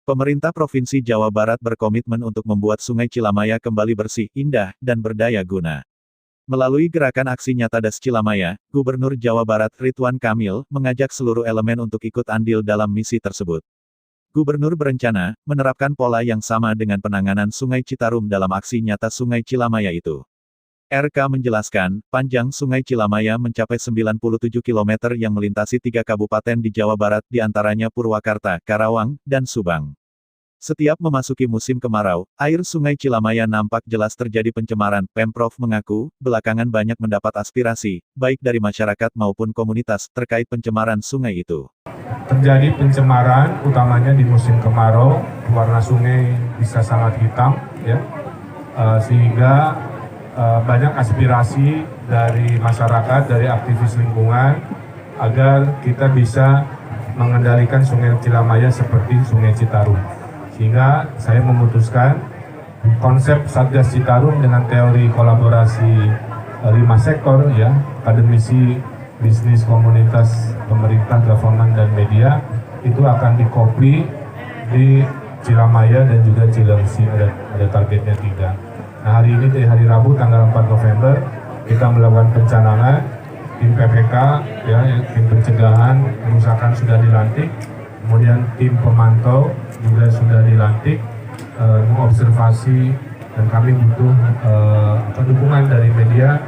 Pemerintah Provinsi Jawa Barat berkomitmen untuk membuat Sungai Cilamaya kembali bersih, indah, dan berdaya guna. Melalui gerakan aksi nyata Das Cilamaya, Gubernur Jawa Barat Ridwan Kamil mengajak seluruh elemen untuk ikut andil dalam misi tersebut. Gubernur berencana menerapkan pola yang sama dengan penanganan Sungai Citarum dalam aksi nyata Sungai Cilamaya itu. RK menjelaskan, panjang Sungai Cilamaya mencapai 97 km yang melintasi 3 kabupaten di Jawa Barat diantaranya Purwakarta, Karawang, dan Subang. Setiap memasuki musim kemarau, air Sungai Cilamaya nampak jelas terjadi pencemaran. Pemprov mengaku, belakangan banyak mendapat aspirasi, baik dari masyarakat maupun komunitas, terkait pencemaran sungai itu. Terjadi pencemaran, utamanya di musim kemarau, warna sungai bisa sangat hitam, ya, sehingga banyak aspirasi dari masyarakat, dari aktivis lingkungan, agar kita bisa mengendalikan Sungai Cilamaya seperti Sungai Citarum. Sehingga saya memutuskan konsep Satgas Citarum dengan teori kolaborasi 5 sektor, ya, akademisi, bisnis, komunitas, pemerintah, government, dan media, itu akan dikopi di Cilamaya dan juga Cilengsi, ada targetnya 3. Nah, hari ini, di hari Rabu tanggal 4 November, kita melakukan pencanangan, tim PPK, ya, tim pencegahan, kerusakan sudah dilantik, kemudian tim pemantau juga sudah dilantik, mengobservasi, dan kami butuh dukungan dari media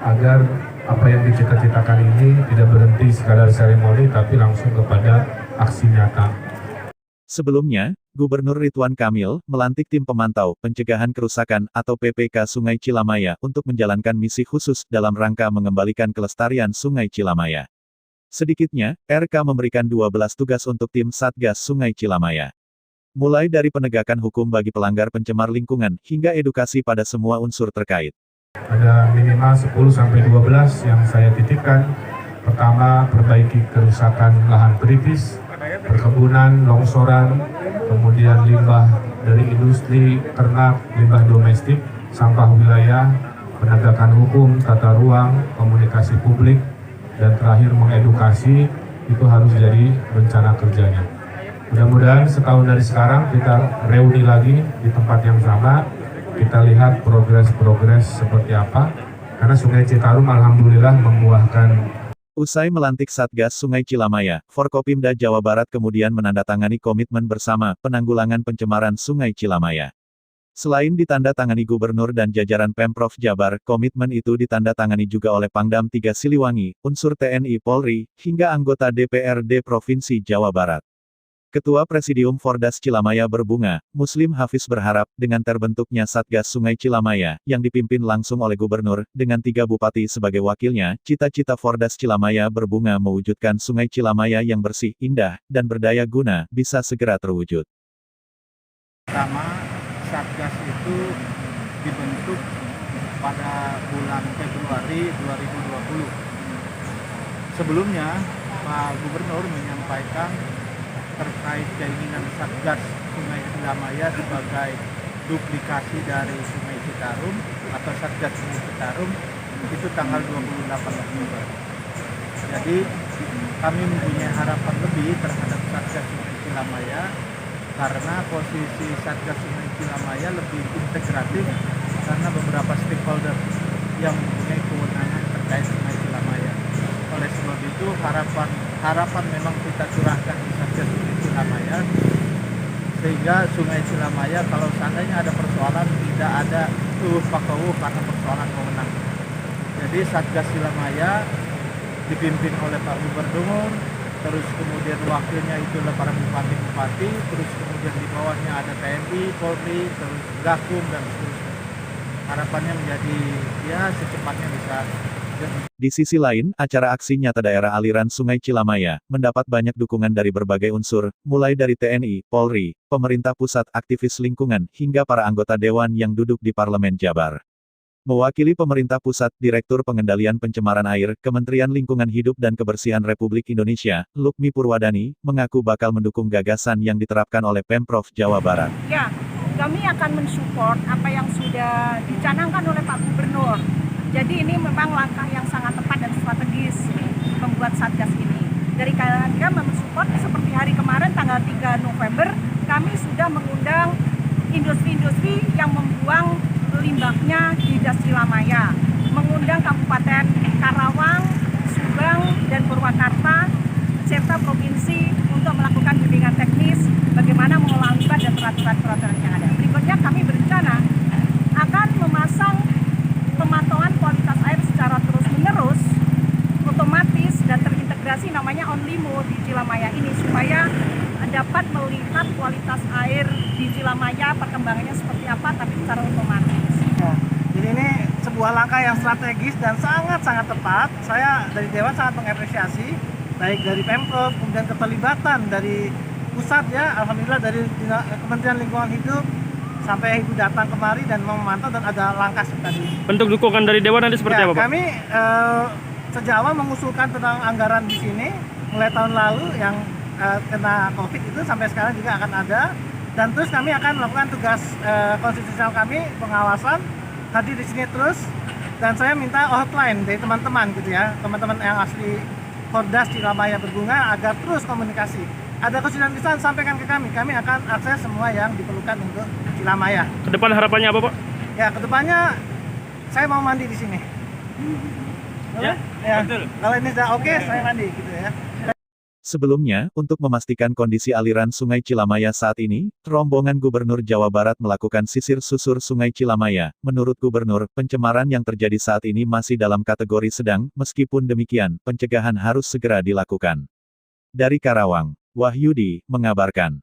agar apa yang dicita-citakan ini tidak berhenti sekadar seremoni, tapi langsung kepada aksi nyata. Sebelumnya, Gubernur Ridwan Kamil melantik tim pemantau pencegahan kerusakan atau PPK Sungai Cilamaya untuk menjalankan misi khusus dalam rangka mengembalikan kelestarian Sungai Cilamaya. Sedikitnya, RK memberikan 12 tugas untuk tim Satgas Sungai Cilamaya. Mulai dari penegakan hukum bagi pelanggar pencemar lingkungan, hingga edukasi pada semua unsur terkait. Ada minimal 10-12 yang saya titipkan. Pertama, perbaiki kerusakan lahan kritis, perkebunan, longsoran, kemudian limbah dari industri, ternak, limbah domestik, sampah wilayah, penegakan hukum, tata ruang, komunikasi publik, dan terakhir mengedukasi. Itu harus jadi rencana kerjanya. Mudah-mudahan setahun dari sekarang kita reuni lagi di tempat yang sama, kita lihat progres seperti apa, karena Sungai Citarum alhamdulillah membuahkan. Usai melantik Satgas Sungai Cilamaya, Forkopimda Jawa Barat kemudian menandatangani komitmen bersama penanggulangan pencemaran Sungai Cilamaya. Selain ditandatangani Gubernur dan jajaran Pemprov Jabar, komitmen itu ditandatangani juga oleh Pangdam 3 Siliwangi, unsur TNI Polri, hingga anggota DPRD Provinsi Jawa Barat. Ketua Presidium Fordas Cilamaya Berbunga, Muslim Hafiz berharap, dengan terbentuknya Satgas Sungai Cilamaya, yang dipimpin langsung oleh Gubernur, dengan 3 bupati sebagai wakilnya, cita-cita Fordas Cilamaya Berbunga mewujudkan Sungai Cilamaya yang bersih, indah, dan berdaya guna, bisa segera terwujud. Pertama, Satgas itu dibentuk pada bulan Februari 2020. Sebelumnya, Pak Gubernur menyampaikan terkait keinginan Satgas Sungai Cilamaya sebagai duplikasi dari Sungai Citarum atau Satgas Sungai Citarum itu tanggal 28 Oktober. Jadi kami mempunyai harapan lebih terhadap Satgas Sungai Cilamaya karena posisi Satgas Sungai Cilamaya lebih integratif karena beberapa stakeholder yang mempunyai kewenangan terkait Sungai Cilamaya. Oleh sebab itu harapan memang kita curahkan di Satgas Sungai Cilamaya sehingga Sungai Cilamaya kalau seandainya ada persoalan tidak ada pakau karena persoalan wewenang. Jadi Satgas Cilamaya dipimpin oleh Pak Gubernur, terus kemudian wakilnya itu adalah para bupati-bupati, terus kemudian di bawahnya ada TNI, Polri, terus Gakum dan seterusnya. Harapannya menjadi ya secepatnya bisa. Di sisi lain, acara aksi nyata daerah aliran Sungai Cilamaya, mendapat banyak dukungan dari berbagai unsur, mulai dari TNI, Polri, pemerintah pusat, aktivis lingkungan, hingga para anggota dewan yang duduk di Parlemen Jabar. Mewakili pemerintah pusat, Direktur Pengendalian Pencemaran Air, Kementerian Lingkungan Hidup dan Kebersihan Republik Indonesia, Lukmi Purwadani, mengaku bakal mendukung gagasan yang diterapkan oleh Pemprov Jawa Barat. Ya, kami akan mensupport apa yang sudah dicanangkan oleh Pak Gubernur. Jadi ini memang langkah yang sangat tepat dan strategis membuat Satgas ini. Dari kami mensupport seperti hari kemarin tanggal 3 November, kami sudah mengundang industri-industri yang membuang limbahnya di Das Cilamaya, mengundang Kabupaten Karawang, Subang, dan Purwakarta, serta provinsi untuk melakukan bimbingan teknis bagaimana mengelola limbah dan peraturan-peraturan yang ada. Berikutnya kami berencana akan memasang pemantauan kualitas air secara terus-menerus, otomatis dan terintegrasi namanya OnLimo di Cilamaya ini supaya dapat melihat kualitas air di Cilamaya perkembangannya seperti apa tapi secara otomatis. Ya, jadi ini sebuah langkah yang strategis dan sangat-sangat tepat. Saya dari Dewan sangat mengapresiasi baik dari Pemprov, kemudian keterlibatan dari pusat ya, alhamdulillah dari Kementerian Lingkungan Hidup sampai Ibu datang kemari dan memantau dan ada langkah tadi. Bentuk dukungan dari Dewan nanti seperti Ya, apa, Pak? kami sejak awal mengusulkan tentang anggaran di sini mulai tahun lalu yang kena COVID itu sampai sekarang juga akan ada, dan terus kami akan melakukan tugas konstitusional kami, pengawasan, hadir di sini terus, dan saya minta hotline dari teman-teman gitu ya, teman-teman yang asli Kordas Cilamaya Berbunga agar terus komunikasi. Ada kesulitan sampaikan ke kami akan akses semua yang diperlukan untuk Cilamaya. Kedepan harapannya apa, Pak? Ya, kedepannya saya mau mandi di sini. Ya, Ya, betul. kalau ini sudah oke, saya mandi gitu ya. Sebelumnya, untuk memastikan kondisi aliran Sungai Cilamaya saat ini, rombongan Gubernur Jawa Barat melakukan sisir susur Sungai Cilamaya. Menurut Gubernur, pencemaran yang terjadi saat ini masih dalam kategori sedang, meskipun demikian, pencegahan harus segera dilakukan. Dari Karawang, Wahyudi mengabarkan.